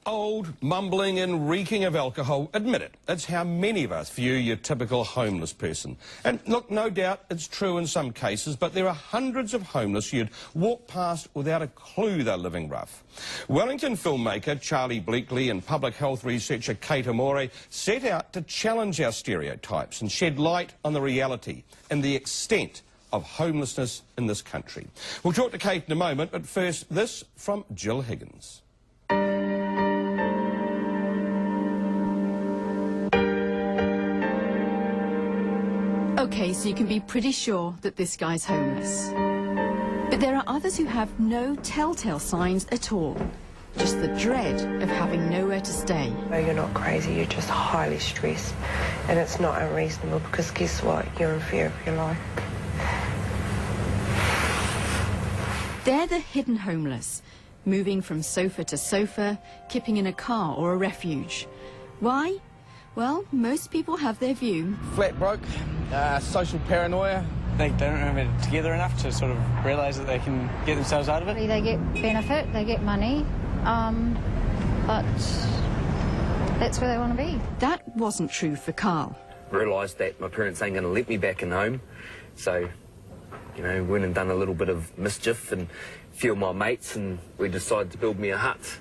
Old, mumbling and reeking of alcohol, admit it, it's how many of us view your typical homeless person. And look, no doubt it's true in some cases, but there are hundreds of homeless you'd walk past without a clue they're living rough. Wellington filmmaker Charlie Bleakley and public health researcher Kate Amore set out to challenge our stereotypes and shed light on the reality and the extent of homelessness in this country. We'll talk to Kate in a moment, but first, this from Jill Higgins. Okay, so you can be pretty sure that this guy's homeless. But there are others who have no telltale signs at all. Just the dread of having nowhere to stay. No, you're not crazy, you're just highly stressed. And it's not unreasonable because guess what? You're in fear of your life. They're the hidden homeless, moving from sofa to sofa, kipping in a car or a refuge. Why? Well, most people have their view. Flat broke, social paranoia. They don't have it together enough to sort of realise that they can get themselves out of it. They get benefit, they get money, but that's where they want to be. That wasn't true for Carl. Realised that my parents ain't going to let me back in home, so, you know, went and done a little bit of mischief and a few of my mates, and we decided to build me a hut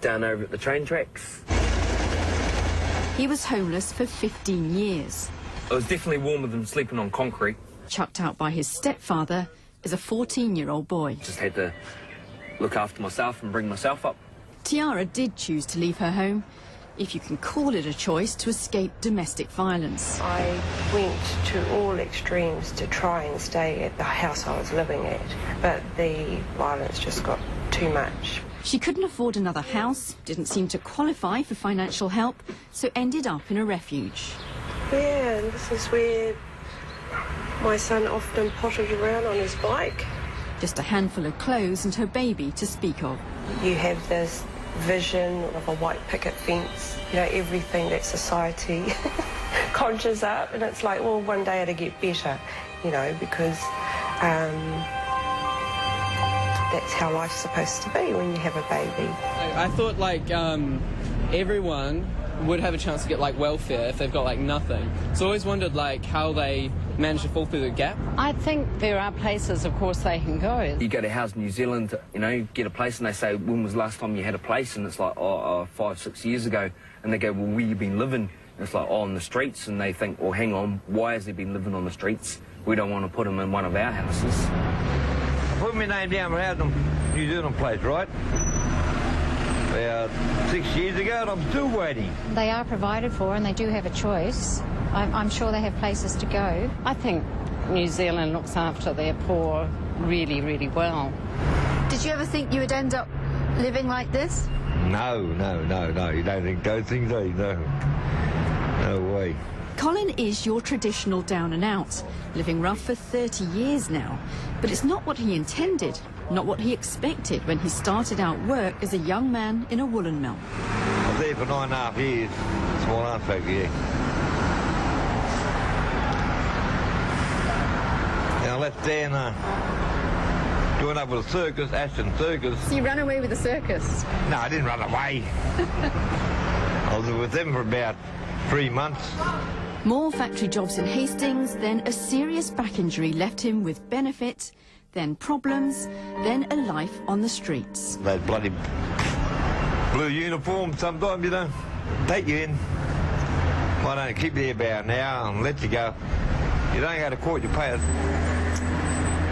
down over at the train tracks. He was homeless for 15 years. It was definitely warmer than sleeping on concrete. Chucked out by his stepfather as a 14-year-old boy. Just had to look after myself and bring myself up. Tiara did choose to leave her home, if you can call it a choice, to escape domestic violence. I went to all extremes to try and stay at the house I was living at, but the violence just got too much. She couldn't afford another house, didn't seem to qualify for financial help, so ended up in a refuge. Yeah, and this is where my son often pottered around on his bike. Just a handful of clothes and her baby to speak of. You have this vision of a white picket fence, you know, everything that society conjures up, and it's like, well, one day it'll get better, you know, because that's how life's supposed to be when you have a baby. I thought, like, everyone would have a chance to get, like, welfare if they've got, like, nothing. So I always wondered, like, how they manage to fall through the gap. I think there are places, of course, they can go. You go to Housing New Zealand, you know, get a place, and they say, when was the last time you had a place? And it's like, 5, 6 years ago. And they go, well, where you been living? And it's like, oh, on the streets. And they think, well, hang on, why has he been living on the streets? We don't want to put him in one of our houses. Put my name down for Housing New Zealand place, right? About 6 years ago, and I'm still waiting. They are provided for and they do have a choice. I'm sure they have places to go. I think New Zealand looks after their poor really, really well. Did you ever think you would end up living like this? No. You don't think those things, do you? No way. Colin is your traditional down and out, living rough for 30 years now. But it's not what he intended, not what he expected when he started out work as a young man in a woolen mill. I was there for 9.5 years, small arms factory, yeah. And I left there and joined up with a circus, Ashton Circus. So you ran away with the circus? No, I didn't run away. I was with them for about 3 months. More factory jobs in Hastings, then a serious back injury left him with benefit, then problems, then a life on the streets. Those bloody blue uniforms sometimes, you know, take you in. Why don't keep you there about an hour and let you go? You don't go to court, you pay it.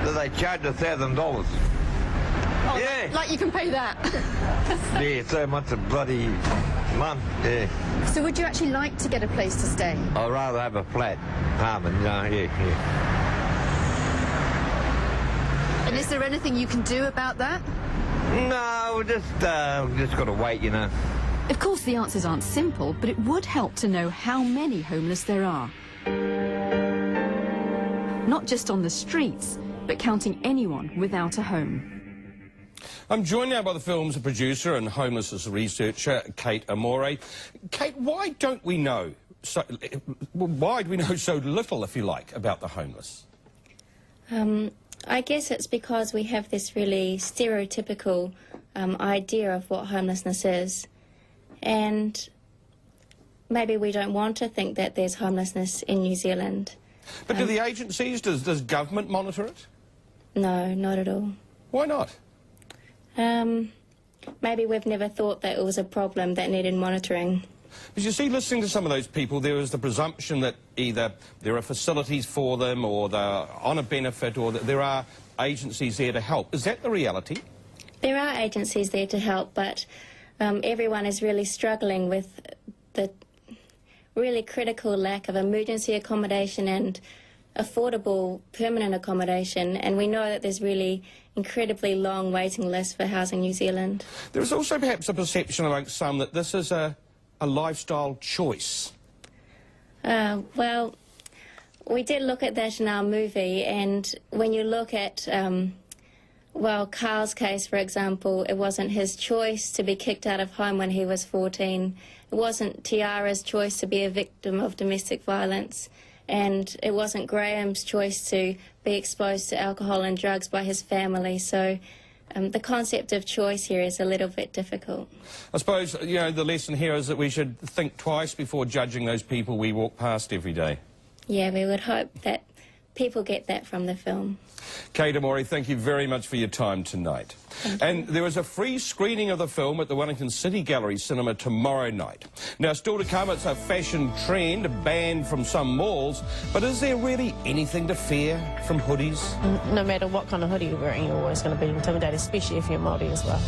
So they charge $1,000. Oh, yeah. Like you can pay that? Yeah, so much a bloody month, yeah. So would you actually like to get a place to stay? I'd rather have a flat apartment, you know, yeah. And is there anything you can do about that? No, just got to wait, you know. Of course, the answers aren't simple, but it would help to know how many homeless there are. Not just on the streets, but counting anyone without a home. I'm joined now by the film's producer and homelessness researcher, Kate Amore. Kate, why do we know so little, if you like, about the homeless? I guess it's because we have this really stereotypical idea of what homelessness is. and maybe we don't want to think that there's homelessness in New Zealand. But do the agencies, does government monitor it? No, not at all. Why not? Maybe we've never thought that it was a problem that needed monitoring. Because you see, listening to some of those people, there is the presumption that either there are facilities for them or they're on a benefit or that there are agencies there to help. Is that the reality? There are agencies there to help, but everyone is really struggling with the really critical lack of emergency accommodation and affordable permanent accommodation, and we know that there's really incredibly long waiting lists for Housing New Zealand. There is also perhaps a perception amongst some that this is a lifestyle choice. Well, we did look at that in our movie, and when you look at, well, Carl's case, for example, it wasn't his choice to be kicked out of home when he was 14. It wasn't Tiara's choice to be a victim of domestic violence. And it wasn't Graham's choice to be exposed to alcohol and drugs by his family. So the concept of choice here is a little bit difficult. I suppose, you know, the lesson here is that we should think twice before judging those people we walk past every day. Yeah, we would hope that people get that from the film. Kate Amore, thank you very much for your time tonight. And there is a free screening of the film at the Wellington City Gallery Cinema tomorrow night. Now, still to come, it's a fashion trend banned from some malls, but is there really anything to fear from hoodies? No matter what kind of hoodie you're wearing, you're always going to be intimidated, especially if you're Māori as well.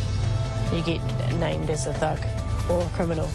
You get named as a thug or a criminal.